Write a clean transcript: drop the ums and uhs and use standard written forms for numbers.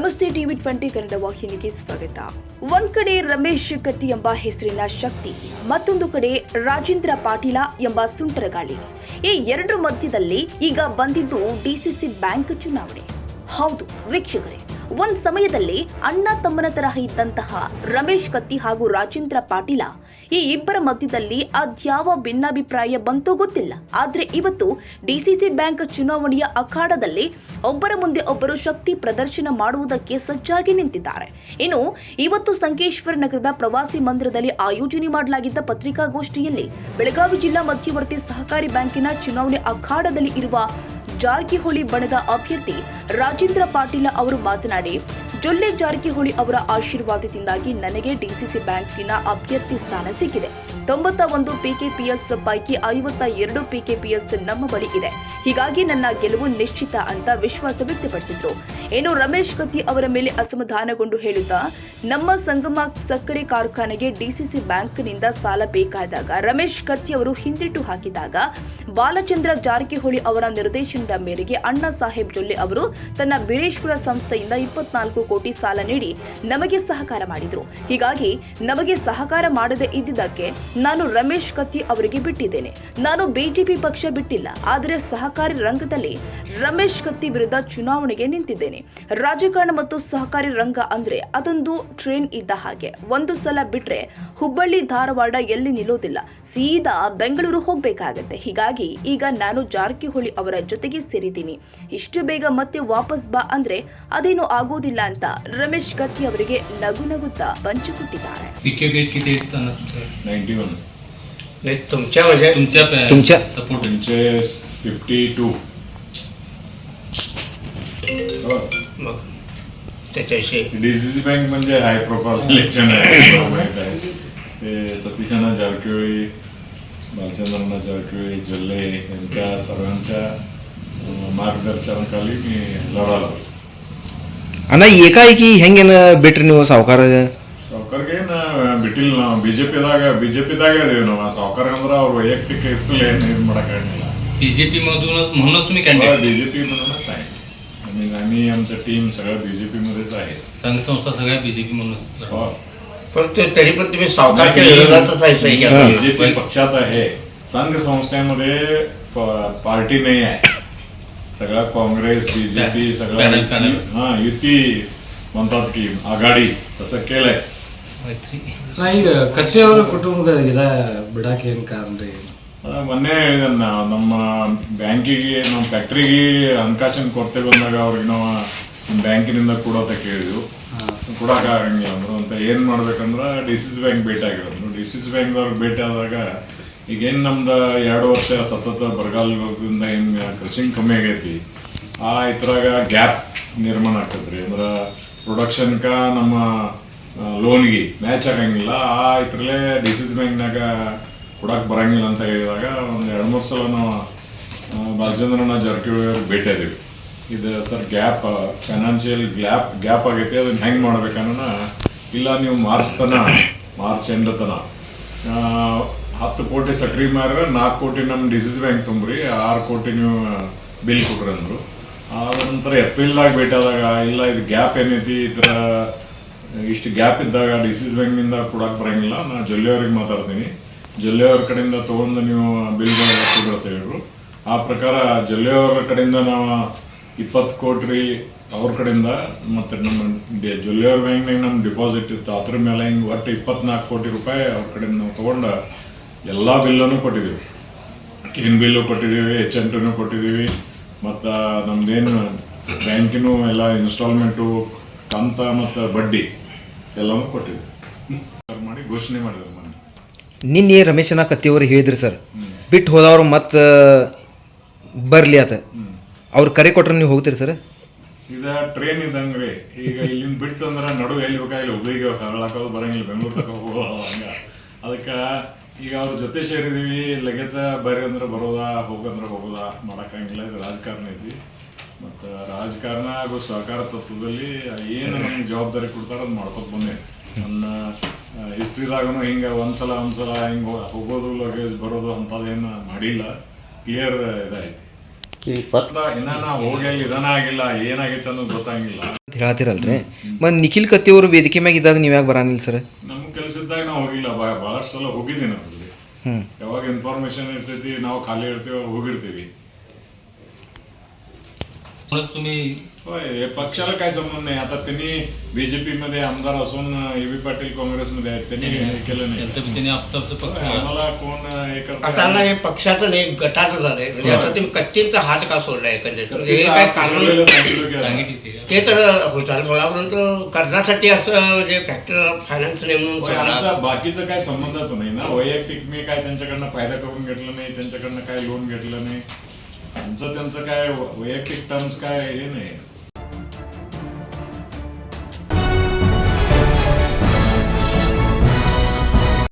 ನಮಸ್ತೆ ಟಿವಿ 20 ಕನ್ನಡ ವಾಹಿನಿಗೆ ಸ್ವಾಗತ. ಒಂದ್ ಕಡೆ ರಮೇಶ್ ಕತ್ತಿ ಎಂಬ ಹೆಸರಿನ ಶಕ್ತಿ, ಮತ್ತೊಂದು ಕಡೆ ರಾಜೇಂದ್ರ ಪಾಟೀಲ ಎಂಬ ಸುಂಟರಗಾಳಿ. ಈ ಎರಡರ ಮಧ್ಯದಲ್ಲಿ ಈಗ ಬಂದಿದ್ದು ಡಿಸಿಸಿ ಬ್ಯಾಂಕ್ ಚುನಾವಣೆ. ಹೌದು ವೀಕ್ಷಕರೇ, ಒಂದ್ ಸಮಯದಲ್ಲಿ ಅಣ್ಣ ತಮ್ಮನ ತರಹ ಇದ್ದಂತಹ ರಮೇಶ್ ಕತ್ತಿ ಹಾಗೂ ರಾಜೇಂದ್ರ ಪಾಟೀಲ, ಈ ಇಬ್ಬರ ಮಧ್ಯದಲ್ಲಿ ಅದ್ಯಾವ ಭಿನ್ನಾಭಿಪ್ರಾಯ ಬಂತೋ ಗೊತ್ತಿಲ್ಲ. ಆದ್ರೆ ಇವತ್ತು ಡಿಸಿಸಿ ಬ್ಯಾಂಕ್ ಚುನಾವಣೆಯ ಅಖಾಡದಲ್ಲಿ ಒಬ್ಬರ ಮುಂದೆ ಒಬ್ಬರು ಶಕ್ತಿ ಪ್ರದರ್ಶನ ಮಾಡುವುದಕ್ಕೆ ಸಜ್ಜಾಗಿ ನಿಂತಿದ್ದಾರೆ. ಇನ್ನು ಇವತ್ತು ಸಂಕೇಶ್ವರ ನಗರದ ಪ್ರವಾಸಿ ಮಂದಿರದಲ್ಲಿ ಆಯೋಜನೆ ಮಾಡಲಾಗಿದ್ದ ಪತ್ರಿಕಾಗೋಷ್ಠಿಯಲ್ಲಿ ಬೆಳಗಾವಿ ಜಿಲ್ಲಾ ಮಧ್ಯವರ್ತಿ ಸಹಕಾರಿ ಬ್ಯಾಂಕಿನ ಚುನಾವಣೆ ಅಖಾಡದಲ್ಲಿ ಇರುವ ಜಾರಕಿಹೊಳಿ ಬಣದ ಅಭ್ಯರ್ಥಿ ರಾಜೇಂದ್ರ ಪಾಟೀಲ ಅವರು ಮಾತನಾಡಿ, ಜೊಲ್ಲೆ ಜಾರಕಿಹೊಳಿ ಅವರ ಆಶೀರ್ವಾದದಿಂದಾಗಿ ನನಗೆ ಡಿಸಿಸಿ ಬ್ಯಾಂಕಿನ ಅಭ್ಯರ್ಥಿ ಸ್ಥಾನ ಸಿಕ್ಕಿದೆ. 91 ಪಿಕೆಪಿಎಸ್ ಪೈಕಿ 52 ಪಿಕೆಪಿಎಸ್ ನಮ್ಮ ಬಳಿ ಇದೆ. ಹೀಗಾಗಿ ನನ್ನ ಗೆಲುವು ನಿಶ್ಚಿತ ಅಂತ ವಿಶ್ವಾಸ ವ್ಯಕ್ತಪಡಿಸಿದ್ರು. ಇನ್ನು ರಮೇಶ್ ಕತ್ತಿ ಅವರ ಮೇಲೆ ಅಸಮಾಧಾನಗೊಂಡು ಹೇಳುತ್ತಾ, ನಮ್ಮ ಸಂಗಮ ಸಕ್ಕರೆ ಕಾರ್ಖಾನೆಗೆ ಡಿಸಿಸಿ ಬ್ಯಾಂಕ್ನಿಂದ ಸಾಲ ಬೇಕಾದಾಗ ರಮೇಶ್ ಕತ್ತಿ ಅವರು ಹಿಂದಿಟ್ಟು ಹಾಕಿದಾಗ ಬಾಲಚಂದ್ರ ಜಾರಕಿಹೊಳಿ ಅವರ ನಿರ್ದೇಶನದ ಮೇರೆಗೆ ಅಣ್ಣಾ ಸಾಹೇಬ್ ಜೊಲ್ಲೆ ಅವರು ತನ್ನ ಬೀರೇಶ್ವರ ಸಂಸ್ಥೆಯಿಂದ 24 ಕೋಟಿ ಸಾಲ ನೀಡಿ ನಮಗೆ ಸಹಕಾರ ಮಾಡಿದ್ರು. ಹೀಗಾಗಿ ನಮಗೆ ಸಹಕಾರ ಮಾಡದೇ ಇದ್ದಿದ್ದಕ್ಕೆ ನಾನು ರಮೇಶ್ ಕತ್ತಿ ಅವರಿಗೆ ಬಿಟ್ಟಿದ್ದೇನೆ. ನಾನು ಬಿಜೆಪಿ ಪಕ್ಷ ಬಿಟ್ಟಿಲ್ಲ, ಆದರೆ ಸಹಕಾರಿ ರಂಗದಲ್ಲಿ ರಮೇಶ್ ಕತ್ತಿ ವಿರುದ್ಧ ಚುನಾವಣೆಗೆ ನಿಂತಿದ್ದೇನೆ. ರಾಜಕಾರಣ ಮತ್ತು ಸಹಕಾರಿ ರಂಗ ಅಂದ್ರೆ ಅದೊಂದು ಟ್ರೈನ್ ಇದ್ದ ಹಾಗೆ. ಒಂದು ಸಲ ಬಿಟ್ರೆ ಹುಬ್ಬಳ್ಳಿ ಧಾರವಾಡ ಎಲ್ಲಿ ನಿಲ್ಲೋದಿಲ್ಲ, ಸೀದಾ ಬೆಂಗಳೂರು ಹೋಗ್ಬೇಕಾಗತ್ತೆ. ಹೀಗಾಗಿ ಈಗ ನಾನು ಜಾರಕಿಹೊಳಿ ಅವರ ಜೊತೆಗೆ ಸೇರಿದ್ದೀನಿ. ಇಷ್ಟು ಬೇಗ ಮತ್ತೆ ವಾಪಸ್ ಬಾ ಅಂದ್ರೆ ಅದೇನು ಆಗೋದಿಲ್ಲ ಅಂತ ರಮೇಶ್ ಕತ್ತಿ ಅವರಿಗೆ ನಗು ನಗುತ್ತಾ पंचकुट्टिದ್ದಾರೆ. किती 91 नाही तुमच्या सपोर्ट 52 मग त्याच्याविषयी डीसीसी बँक म्हणजे हाय प्रोफाईल इलेक्शन आहे. ते सतीशाना जारकिहोळी, बालचंद्रना जारकिहोळी, जल्ले यांच्या सर्वांच्या मार्गदर्शनाखाली मी लढालो. ಅಣ್ಣ ಏಕಾಏಕಿ ಹೆಂಗೇನ ಬಿಟ್ರಿ ನೀವು ಸಾವುಕಾರಿಗೆ ಬಿಟ್ಟಿಲ್ಲ. ನಾವು ಬಿಜೆಪಿದಾಗ ಇದೀವಿ. ನಾವು ಸಾವುಕಾರ ಅಂದ್ರೆ ಅವ್ರ ವೈಯಕ್ತಿಕ ಇರ್ತಲ್ಲ, ಏನು ಮಾಡೋಕ್ಕಾಗಲಿಲ್ಲ. बीजेपी मधूनच म्हणूनच तुम्ही कॅन्डिडेट बीजेपी मधूनच आहे. आम्ही आमचं टीम सगळं बीजेपी मध्येच आहे. संघ संस्था सगळ्या बीजेपी म्हणूनच. परंतु तरी पण तुम्ही सावकारच्या विरोधातच आहे. बीजेपी पक्षात आहे. संघ संस्थेमध्ये पार्टी नाही आहे. सगळा काँग्रेस बीजेपी सगळं युती म्हणतात की आघाडी तसं केलंय. ಈಗ ಕತ್ತಿ ಅವರ ಕುಟುಂಬದ ಬಿಡಾಕೆ ಏನು ಕಾರಣ ರೀ? ಮೊನ್ನೆ ನಮ್ಮ ಬ್ಯಾಂಕಿಗೆ, ನಮ್ಮ ಫ್ಯಾಕ್ಟ್ರಿಗೆ ಹಣಕಾಸಿನ ಕೊರತೆ ಬಂದಾಗ ಅವ್ರಿಗೆ ನಾವು ಬ್ಯಾಂಕಿನಿಂದ ಕೊಡೋತ ಕೇಳಿದ್ವು. ಕೊಡೋಕ್ಕಾಗಂಗಿಲ್ಲ ಅಂದರು ಅಂತ. ಏನು ಮಾಡ್ಬೇಕಂದ್ರೆ ಡಿಸಿಸಿ ಬ್ಯಾಂಕ್ ಭೇಟಿ ಆಗಿರೋದು. ಡಿಸಿಸಿ ಬ್ಯಾಂಕ್ದವ್ರಿಗೆ ಭೇಟಿ ಆದಾಗ ಈಗೇನು ನಮ್ದು 2 ವರ್ಷ ಸತತ ಬರಗಾಲದಿಂದ ಏನು ಕೃಷಿಂಗ್ ಕಮ್ಮಿ ಆಗೈತಿ, ಆ ಇದ್ರಾಗ ಗ್ಯಾಪ್ ನಿರ್ಮಾಣ ಆಗ್ತದ್ರಿ. ಅಂದ್ರೆ ಪ್ರೊಡಕ್ಷನ್ಗೆ ನಮ್ಮ ಲೋನ್ಗೆ ಮ್ಯಾಚ್ ಆಗಂಗಿಲ್ಲ. ಆ ಇದ್ರಲ್ಲೇ ಡಿಸಿಸಿ ಬ್ಯಾಂಕ್ನಾಗ ಕೊಡಕ್ಕೆ ಬರಂಗಿಲ್ಲ ಅಂತ ಹೇಳಿದಾಗ ಒಂದು 2-3 ಸಲ ನಾವು ಬಾಲಚಂದ್ರನ ಜಾರಕಿಹೊಳಿ ಅವ್ರಿಗೆ ಭೇಟಿ ಆದೀವಿ. ಇದು ಸರ್ ಗ್ಯಾಪ್, ಫೈನಾನ್ಷಿಯಲ್ ಗ್ಯಾಪ್ ಆಗೈತಿ, ಅದನ್ನು ಹೆಂಗೆ ಮಾಡ್ಬೇಕನ್ನ. ಇಲ್ಲ ನೀವು ಮಾರ್ಚ್ ಎಂಡ್ ತನ 10 ಕೋಟಿ ಸಕ್ರಿ ಮಾರಿದ್ರೆ 4 ಕೋಟಿ ನಮ್ಮ ಡಿಸಿಸಿ ಬ್ಯಾಂಕ್ ತುಂಬ್ರಿ, 6 ಕೋಟಿ ನೀವು ಬಿಲ್ ಕೊಡ್ರಿ ಅಂದರು. ಅದ ನಂತರ ಏಪ್ರಿಲ್ದಾಗ ಭೇಟಿ ಆದಾಗ, ಇಲ್ಲ ಇದು ಗ್ಯಾಪ್ ಏನೈತಿ, ಈ ಥರ ಇಷ್ಟು ಗ್ಯಾಪ್ ಇದ್ದಾಗ ಡಿಸಿಸಿ ಬ್ಯಾಂಕ್ನಿಂದ ಕೊಡಕ್ಕೆ ಬರೋಂಗಿಲ್ಲ, ನಾನು ಜೊಲ್ಲೆ ಅವ್ರಿಗೆ ಮಾತಾಡ್ತೀನಿ, ಜೊಲ್ಲೆ ಅವ್ರ ಕಡೆಯಿಂದ ತೊಗೊಂಡು ನೀವು ಬಿಲ್ಗಳು ಕೊಡ್ರಿ ಅಂತ ಹೇಳಿದ್ರು. ಆ ಪ್ರಕಾರ ಜೊಲ್ಲೆ ಅವ್ರ ಕಡೆಯಿಂದ ನಾವು 20 ಕೋಟಿ ಅವ್ರ ಕಡೆಯಿಂದ, ಮತ್ತು ನಮ್ಮ ಜೊಲ್ಲೆ ಅವ್ರ ಬ್ಯಾಂಕ್ನಾಗ ನಮ್ಮ ಡಿಪಾಸಿಟ್ ಇತ್ತು, ಅದ್ರ ಮೇಲೆ ಹಿಂಗೆ ಒಟ್ಟು 24 ಕೋಟಿ ರೂಪಾಯಿ ಅವ್ರ ಕಡೆಯಿಂದ ನಾವು ತೊಗೊಂಡು ಎಲ್ಲ ಬಿಲ್ಲನ್ನು ಕೊಟ್ಟಿದ್ದೀವಿ. ಕೇನ್ ಬಿಲ್ಲು ಕೊಟ್ಟಿದ್ದೀವಿ, HM2 ಕೊಟ್ಟಿದ್ದೀವಿ, ಮತ್ತು ನಮ್ದೇನು ಬ್ಯಾಂಕಿನೂ ಎಲ್ಲ ಇನ್ಸ್ಟಾಲ್ಮೆಂಟು, ಕಂತ ಮತ್ತು ಬಡ್ಡಿ ಎಲ್ಲನೂ ಕೊಟ್ಟಿದ್ದೀವಿ ಮಾಡಿ ಘೋಷಣೆ ಮಾಡಿದ್ರು. ನಿನ್ನೆ ರಮೇಶನ ಕತ್ತಿಯವರು ಹೇಳಿದ್ರಿ ಸರ್, ಬಿಟ್ಟು ಹೋದವ್ರು ಮತ್ತೆ ಬರಲಿ ಆತ, ಅವ್ರು ಕರೆ ಕೊಟ್ರೆ ನೀವು ಹೋಗ್ತೀರಿ ಸರ್? ಇದು ಟ್ರೈನ್ ಇದ್ದಂಗೆ ರೀ. ಈಗ ಇಲ್ಲಿಂದ ಬಿಡ್ತಂದ್ರೆ ನಡು ಎಲ್ಲಿ ಬೇಕಾಗಿಲ್ಲ, ಹುಬ್ಳಿಗೆ ಹಾಕೋದು ಬರಂಗಿಲ್ಲ, ಬೆಂಗಳೂರು ತಗೋ ಹೋಗೋದು ಹಂಗೆ. ಅದಕ್ಕೆ ಈಗ ಅವ್ರ ಜೊತೆ ಸೇರಿದೀವಿ, ಲಗೇಜ ಬರ್ರಿ ಅಂದ್ರೆ ಬರೋದಾ, ಹೋಗಂದ್ರೆ ಹೋಗೋದಾ, ಮಾಡೋಕ್ಕಾಗಿಲ್ಲ. ಇದು ರಾಜಕಾರಣ ಐತಿ. ಮತ್ತು ರಾಜಕಾರಣ ಹಾಗೂ ಸಹಕಾರ ತತ್ವದಲ್ಲಿ ಏನು ನಮ್ಗೆ ಜವಾಬ್ದಾರಿ ಕೊಡ್ತಾರೆ ಅದು ಮಾಡ್ಕೊತ ಬಂದೆ. ನನ್ನ ಹಿಸ್ಟ್ರಿದಾಗೂ ಹಿಂಗೆ ಒಂದ್ಸಲ ಹಿಂಗೆ ಹೋಗೋದು, ಲಗೇಜ್ ಬರೋದು ಅಂಥದ್ದೇನು ಮಾಡಿಲ್ಲ. ಕ್ಲಿಯರ್ ಇದಾಯ್ತು. ಇನ್ನ ನಾ ಹೋಗಿ ನಿಧನ ಆಗಿಲ್ಲ ಏನಾಗಿತ್ತು ಅನ್ನೋದು ಗೊತ್ತಾಗಿಲ್ಲ ಅಂತ ಹೇಳತ್ತೀರಲ್ರಿ ಮತ್ತು ನಿಖಿಲ್ ಕತ್ತಿಯವರು ವೇದಿಕೆ ಮ್ಯಾಗ ಇದ್ದಾಗ ನೀವು ಯಾಕೆ ಬರಾನಿಲ್ಲ ಸರ್? ನಮ್ಮ ಕೆಲಸದಾಗ ನಾವು ಹೋಗಿಲ್ಲ ಭಾಳಷ್ಟು ಸಲ ಹೋಗಿದ್ದೀನಿ ಅಲ್ಲಿ. ಹ್ಞೂ ಯಾವಾಗ ಇನ್ಫಾರ್ಮೇಶನ್ ಇರ್ತೈತಿ ನಾವು ಖಾಲಿ ಇರ್ತೀವಿ होगिर्ತೀವಿ. म्हणूनच तुम्ही होय हे पक्षाला काय संबंध नाही. आता त्यांनी बीजेपी मध्ये आमदार असून ए.बी. पाटील काँग्रेसमध्ये आहेत, त्यांनी हे केलं नाही. त्यांचं त्यांनी आप्ताबचं पक्ष आम्हाला कोण हे आता ना हे पक्षाचं नाही गटाचं झालंय म्हणजे आता तुम्ही कच्चींचा हात का सोडलाय एकंदरीत म्हणजे हे काय कानून सांगितली ते ते तर होतात मला परंतु कर्जासाठी असं म्हणजे फॅक्टर फायनान्स नेमून होय, आमचा बाकीचं काय संबंधच नाही ना. वैयक्तिक मी काय त्यांच्याकडनं फायदा करून घेतला नाही, त्यांच्याकडनं काय लोन घेतलं नाही. आमचं त्यांचं काय वैयक्तिक टर्म्स काय हे नाही.